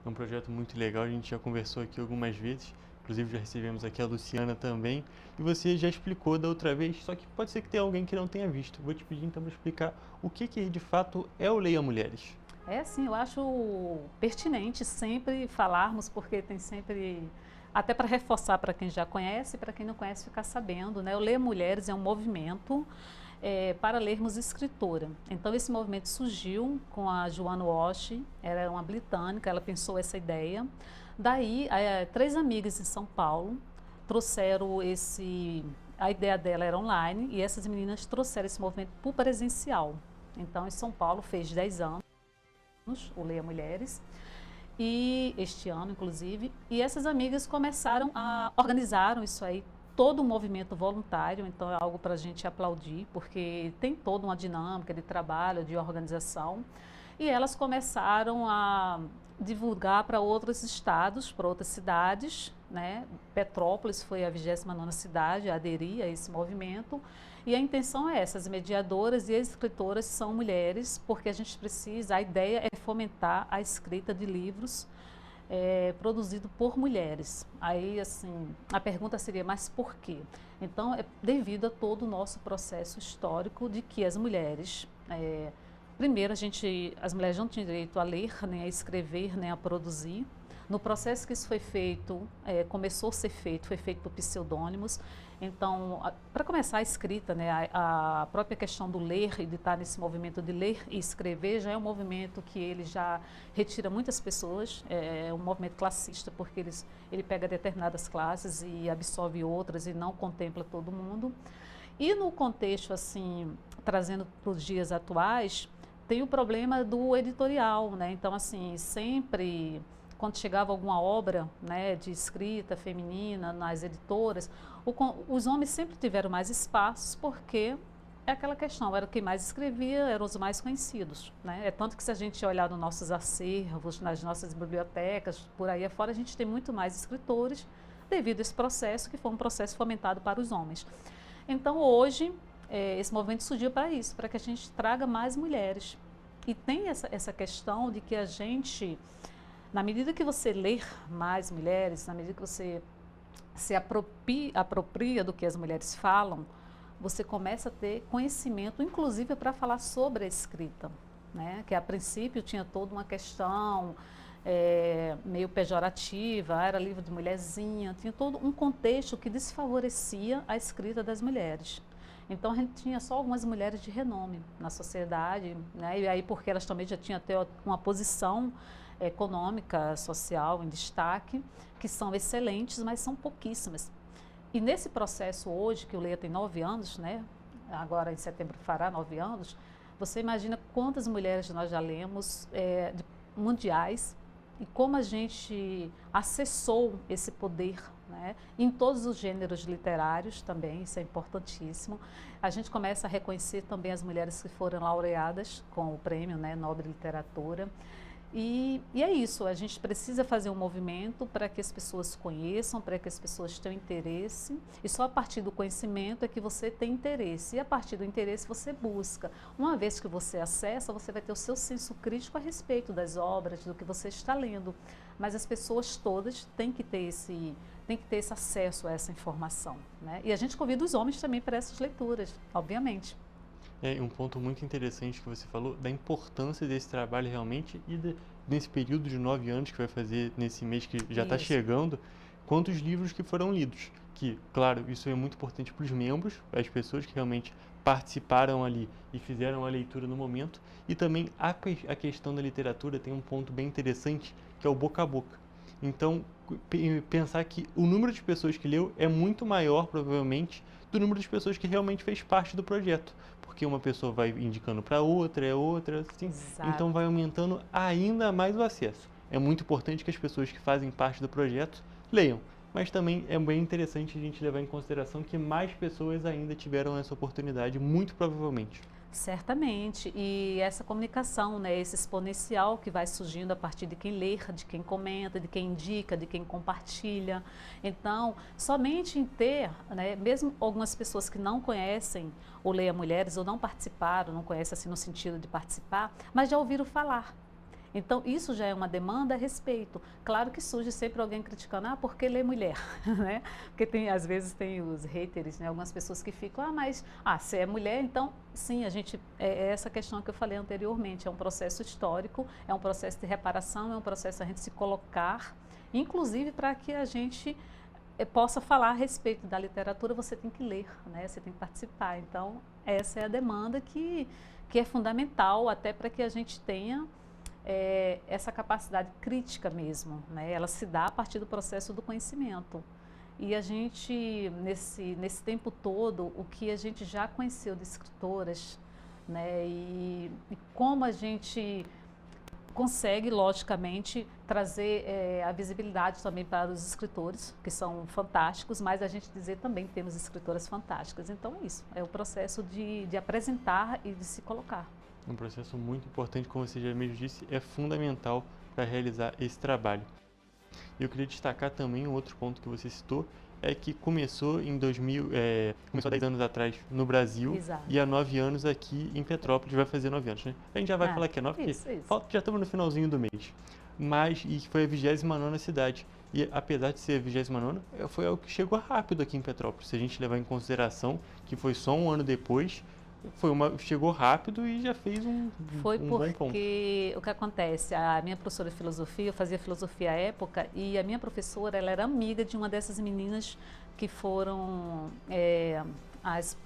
É um projeto muito legal, a gente já conversou aqui algumas vezes, inclusive já recebemos aqui a Luciana também, e você já explicou da outra vez, só que pode ser que tenha alguém que não tenha visto. Vou te pedir então para explicar o que de fato é o Leia Mulheres. Sim, eu acho pertinente sempre falarmos, porque tem sempre, até para reforçar para quem já conhece e para quem não conhece ficar sabendo, né? O Leia Mulheres é um movimento para lermos escritora. Então esse movimento surgiu com a Joanne Walsh, ela era uma britânica, ela pensou essa ideia. Daí 3 amigas em São Paulo trouxeram a ideia dela era online e essas meninas trouxeram esse movimento para o presencial. Então em São Paulo fez 10 anos o Leia Mulheres, e este ano inclusive, e essas amigas organizaram isso aí, todo um movimento voluntário, então é algo para a gente aplaudir, porque tem toda uma dinâmica de trabalho, de organização, e elas começaram a divulgar para outros estados, para outras cidades, né? Petrópolis foi a 29ª cidade a aderir a esse movimento, e a intenção é essa, as mediadoras e as escritoras são mulheres, porque a gente precisa, a ideia é fomentar a escrita de livros produzido por mulheres. Aí, assim, a pergunta seria, mas por quê? Então, é devido a todo o nosso processo histórico de que as mulheres, primeiro, as mulheres não tinham direito a ler, nem a escrever, nem a produzir. No processo que isso foi feito, começou a ser feito, foi feito por pseudônimos. Então, para começar a escrita, né, a própria questão do ler e de estar nesse movimento de ler e escrever já é um movimento que ele já retira muitas pessoas, é um movimento classista, porque ele pega determinadas classes e absorve outras e não contempla todo mundo. E no contexto, assim, trazendo para os dias atuais, tem o problema do editorial, né? Então, assim, sempre quando chegava alguma obra, né, de escrita feminina nas editoras, os homens sempre tiveram mais espaços, porque é aquela questão, era quem mais escrevia, eram os mais conhecidos, né? É tanto que se a gente olhar nos nossos acervos, nas nossas bibliotecas, por aí afora, a gente tem muito mais escritores devido a esse processo, que foi um processo fomentado para os homens. Então, hoje, esse movimento surgiu para isso, para que a gente traga mais mulheres. E tem essa questão de que a gente, na medida que você ler mais mulheres, na medida que você se apropria do que as mulheres falam, você começa a ter conhecimento, inclusive para falar sobre a escrita, né? Que a princípio tinha toda uma questão meio pejorativa, era livro de mulherzinha, tinha todo um contexto que desfavorecia a escrita das mulheres. Então a gente tinha só algumas mulheres de renome na sociedade, né? E aí porque elas também já tinham até uma posição econômica, social em destaque, que são excelentes, mas são pouquíssimas. E nesse processo hoje, que o Leia tem 9 anos, né? Agora em setembro fará 9 anos, você imagina quantas mulheres nós já lemos mundiais e como a gente acessou esse poder, né? Em todos os gêneros literários também, isso é importantíssimo. A gente começa a reconhecer também as mulheres que foram laureadas com o prêmio, né, Nobel de Literatura. E é isso, a gente precisa fazer um movimento para que as pessoas conheçam, para que as pessoas tenham interesse, e só a partir do conhecimento é que você tem interesse, e a partir do interesse você busca. Uma vez que você acessa, você vai ter o seu senso crítico a respeito das obras, do que você está lendo, mas as pessoas todas têm que ter esse acesso a essa informação, né? E a gente convida os homens também para essas leituras, obviamente. Um ponto muito interessante que você falou, da importância desse trabalho realmente e nesse período de 9 anos que vai fazer nesse mês que já está chegando, quantos livros que foram lidos. Que, claro, isso é muito importante para os membros, as pessoas que realmente participaram ali e fizeram a leitura no momento. E também a questão da literatura tem um ponto bem interessante, que é o boca a boca. Então, pensar que o número de pessoas que leu é muito maior, provavelmente, do número de pessoas que realmente fez parte do projeto. Porque uma pessoa vai indicando para outra, assim. Então vai aumentando ainda mais o acesso. É muito importante que as pessoas que fazem parte do projeto leiam. Mas também é bem interessante a gente levar em consideração que mais pessoas ainda tiveram essa oportunidade, muito provavelmente. Certamente, e essa comunicação, né, esse exponencial que vai surgindo a partir de quem lê, de quem comenta, de quem indica, de quem compartilha. Então, somente em ter, né, mesmo algumas pessoas que não conhecem o Leia Mulheres ou não participaram, não conhecem assim no sentido de participar, mas já ouviram falar. Então, isso já é uma demanda a respeito. Claro que surge sempre alguém criticando, por que lê mulher? Né? Porque às vezes tem os haters, né? Algumas pessoas que ficam, se é mulher, então, sim, é essa questão que eu falei anteriormente, é um processo histórico, é um processo de reparação, é um processo a gente se colocar, inclusive para que a gente possa falar a respeito da literatura, você tem que ler, né? Você tem que participar. Então, essa é a demanda que é fundamental até para que a gente tenha essa capacidade crítica mesmo, né? Ela se dá a partir do processo do conhecimento. E a gente, nesse tempo todo, o que a gente já conheceu de escritoras, né? E como a gente consegue, logicamente, trazer a visibilidade também para os escritores, que são fantásticos, mas a gente dizer também que temos escritoras fantásticas. Então é isso, é o processo de apresentar e de se colocar. Um processo muito importante, como você já mesmo disse, é fundamental para realizar esse trabalho. Eu queria destacar também um outro ponto que você citou, é que começou em começou há 10 anos atrás no Brasil. Exato. E há 9 anos aqui em Petrópolis, vai fazer 9 anos, né? A gente já vai falar que é 9, isso. Já estamos no finalzinho do mês. E foi a 29ª cidade. E apesar de ser a 29ª, foi algo que chegou rápido aqui em Petrópolis. Se a gente levar em consideração que foi só um ano depois, chegou rápido e já fez um bom ponto. Porque o que acontece, a minha professora de filosofia, eu fazia filosofia à época, e a minha professora, ela era amiga de uma dessas meninas que foram as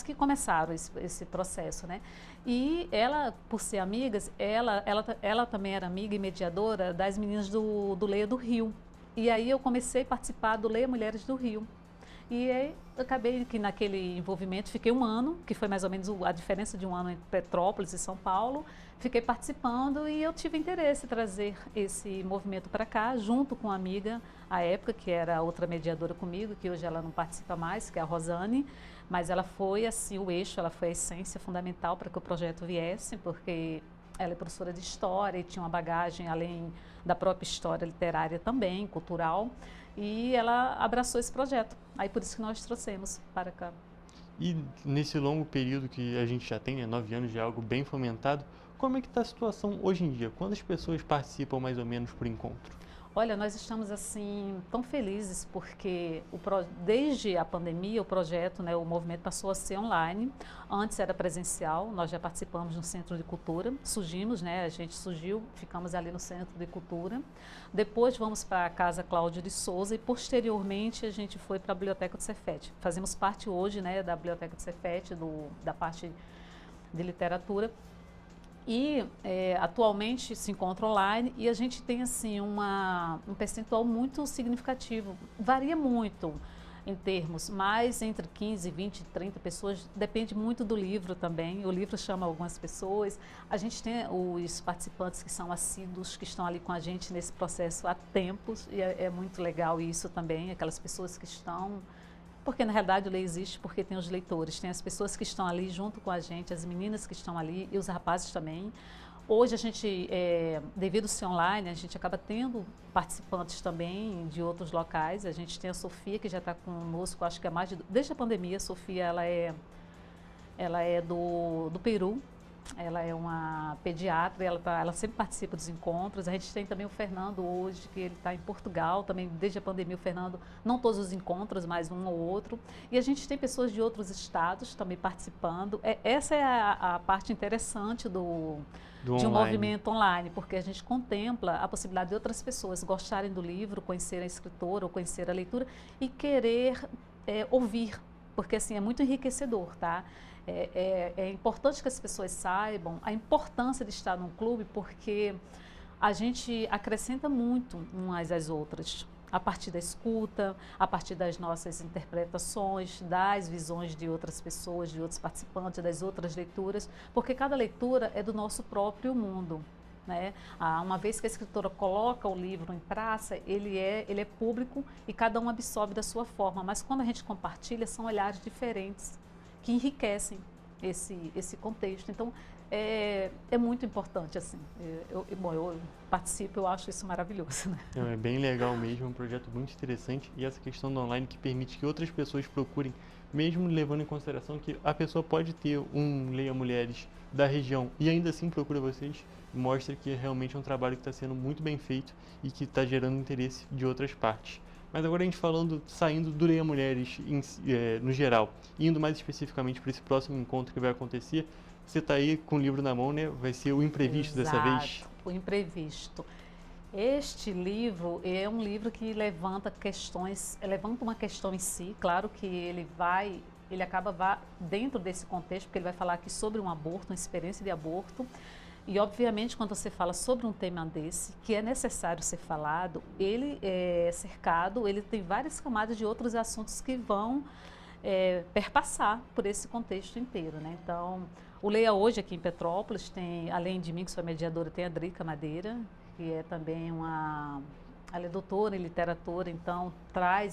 que começaram esse processo, né? E ela, por ser amigas, ela também era amiga e mediadora das meninas do Leia do Rio. E aí eu comecei a participar do Leia Mulheres do Rio. E aí, eu acabei que naquele envolvimento fiquei um ano, que foi mais ou menos a diferença de um ano entre Petrópolis e São Paulo. Fiquei participando e eu tive interesse em trazer esse movimento para cá, junto com uma amiga, à época, que era outra mediadora comigo, que hoje ela não participa mais, que é a Rosane. Mas ela foi assim, o eixo, ela foi a essência fundamental para que o projeto viesse, porque ela é professora de história e tinha uma bagagem além da própria história literária também, cultural. E ela abraçou esse projeto. Aí por isso que nós trouxemos para cá. E nesse longo período que a gente já tem, né, 9 anos, já é algo bem fomentado, como é que está a situação hoje em dia? Quantas pessoas participam mais ou menos por encontro? Olha, nós estamos assim tão felizes porque desde a pandemia o projeto, né, o movimento passou a ser online. Antes era presencial, nós já participamos no Centro de Cultura, surgimos, né, a gente surgiu, ficamos ali no Centro de Cultura. Depois vamos para a Casa Cláudio de Souza e posteriormente a gente foi para a Biblioteca do Cefet. Fazemos parte hoje, né, da Biblioteca do Cefet, da parte de literatura. E atualmente se encontra online e a gente tem assim um percentual muito significativo. Varia muito em termos, mas entre 15, 20, 30 pessoas, depende muito do livro também. O livro chama algumas pessoas. A gente tem os participantes que são assíduos, que estão ali com a gente nesse processo há tempos e é muito legal isso também, aquelas pessoas que estão... Porque, na realidade, o Leia existe porque tem os leitores, tem as pessoas que estão ali junto com a gente, as meninas que estão ali e os rapazes também. Hoje, a gente, devido ser online, a gente acaba tendo participantes também de outros locais. A gente tem a Sofia, que já está conosco, acho que há desde a pandemia. A Sofia, ela é do Peru. Ela é uma pediatra, ela sempre participa dos encontros. A gente tem também o Fernando hoje, que ele está em Portugal, também desde a pandemia o Fernando, não todos os encontros, mas um ou outro. E a gente tem pessoas de outros estados também participando. Essa é a parte interessante de um movimento online, porque a gente contempla a possibilidade de outras pessoas gostarem do livro, conhecer a escritora ou conhecer a leitura e querer ouvir, porque assim é muito enriquecedor, tá? É importante que as pessoas saibam a importância de estar num clube, porque a gente acrescenta muito umas às outras, a partir da escuta, a partir das nossas interpretações, das visões de outras pessoas, de outros participantes, das outras leituras, porque cada leitura é do nosso próprio mundo, né? Uma vez que a escritora coloca o livro em praça, ele é público e cada um absorve da sua forma, mas quando a gente compartilha, são olhares diferentes, que enriquecem esse contexto. Então, é muito importante, assim. Eu participo, eu acho isso maravilhoso, né? É bem legal mesmo, é um projeto muito interessante e essa questão do online que permite que outras pessoas procurem, mesmo levando em consideração que a pessoa pode ter um Leia Mulheres da região e ainda assim procura vocês, mostra que realmente é um trabalho que está sendo muito bem feito e que está gerando interesse de outras partes. Mas agora a gente saindo do Leia Mulheres no geral, indo mais especificamente para esse próximo encontro que vai acontecer, você está aí com o livro na mão, né? Vai ser o Imprevisto dessa vez? O Imprevisto. Este livro é um livro que levanta uma questão em si, claro que ele acaba dentro desse contexto, porque ele vai falar aqui sobre um aborto, uma experiência de aborto. E, obviamente, quando você fala sobre um tema desse, que é necessário ser falado, ele é cercado, ele tem várias camadas de outros assuntos que vão perpassar por esse contexto inteiro, né? Então, o Leia hoje aqui em Petrópolis tem, além de mim, que sou mediadora, tem a Drica Madeira, que é também ela é doutora em literatura, então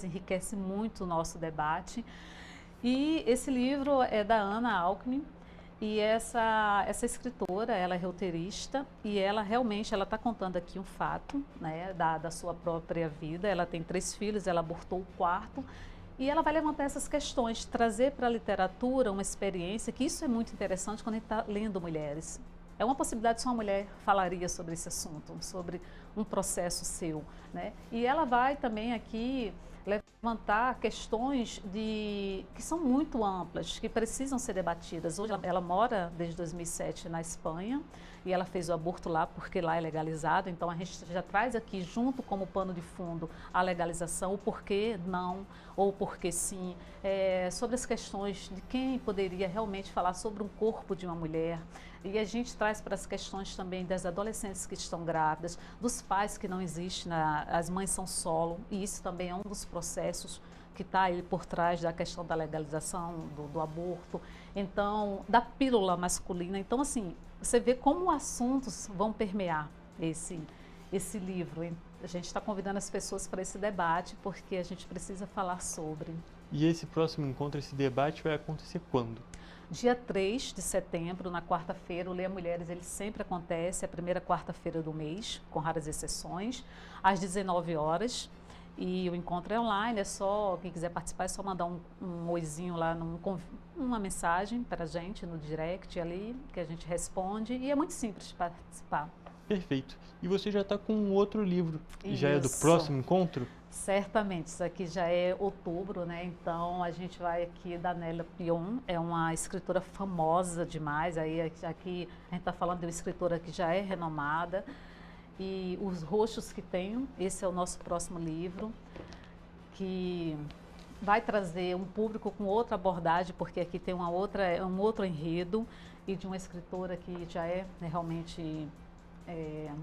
enriquece muito o nosso debate. E esse livro é da Ana Alckmin. E essa escritora, ela é roteirista e ela realmente está contando aqui um fato, né, da sua própria vida. Ela tem 3 filhos, ela abortou o 4º e ela vai levantar essas questões, trazer para a literatura uma experiência, que isso é muito interessante quando a gente está lendo mulheres. É uma possibilidade se uma mulher falaria sobre esse assunto, sobre um processo seu, né? E ela vai também aqui levantar questões que são muito amplas, que precisam ser debatidas. Hoje ela mora desde 2007 na Espanha e ela fez o aborto lá porque lá é legalizado, então a gente já traz aqui junto como pano de fundo a legalização, o porquê não ou o porquê sim, sobre as questões de quem poderia realmente falar sobre um corpo de uma mulher. E a gente traz para as questões também das adolescentes que estão grávidas, dos pais que não existem, as mães são solo, e isso também é um dos processos que está aí por trás da questão da legalização do aborto, então, da pílula masculina. Então, assim, você vê como assuntos vão permear esse livro. A gente está convidando as pessoas para esse debate, porque a gente precisa falar sobre. E esse próximo encontro, esse debate vai acontecer quando? Dia 3 de setembro, na quarta-feira, o Leia Mulheres, ele sempre acontece, a primeira quarta-feira do mês, com raras exceções, às 19 horas. E o encontro é online, quem quiser participar é só mandar um oizinho lá, uma mensagem para a gente no direct ali, que a gente responde. E é muito simples de participar. Perfeito. E você já está com um outro livro, e já é do Isso. próximo encontro? Certamente, isso aqui já é outubro, né? Então a gente vai aqui da Nélia Pion, é uma escritora famosa demais. Aí aqui a gente está falando de uma escritora que já é renomada. E Os Rostos que Tenho, esse é o nosso próximo livro, que vai trazer um público com outra abordagem, porque aqui tem um outro enredo, e de uma escritora que já é, né, realmente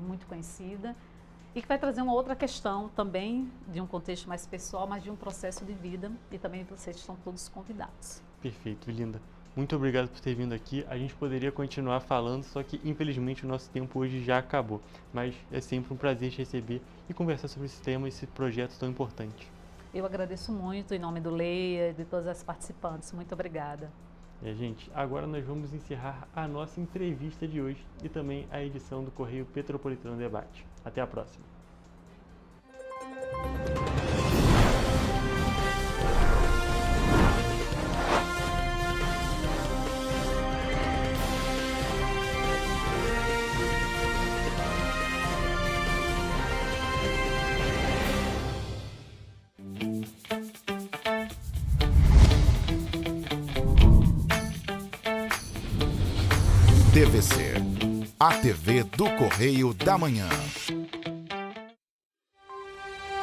muito conhecida, e que vai trazer uma outra questão também, de um contexto mais pessoal, mas de um processo de vida, e também vocês estão todos convidados. Perfeito, Linda. Muito obrigado por ter vindo aqui. A gente poderia continuar falando, só que infelizmente o nosso tempo hoje já acabou. Mas é sempre um prazer te receber e conversar sobre esse tema, esse projeto tão importante. Eu agradeço muito em nome do Leia e de todas as participantes. Muito obrigada. Gente, agora nós vamos encerrar a nossa entrevista de hoje e também a edição do Correio Petropolitano Debate. Até a próxima. TVC, a TV do Correio da Manhã.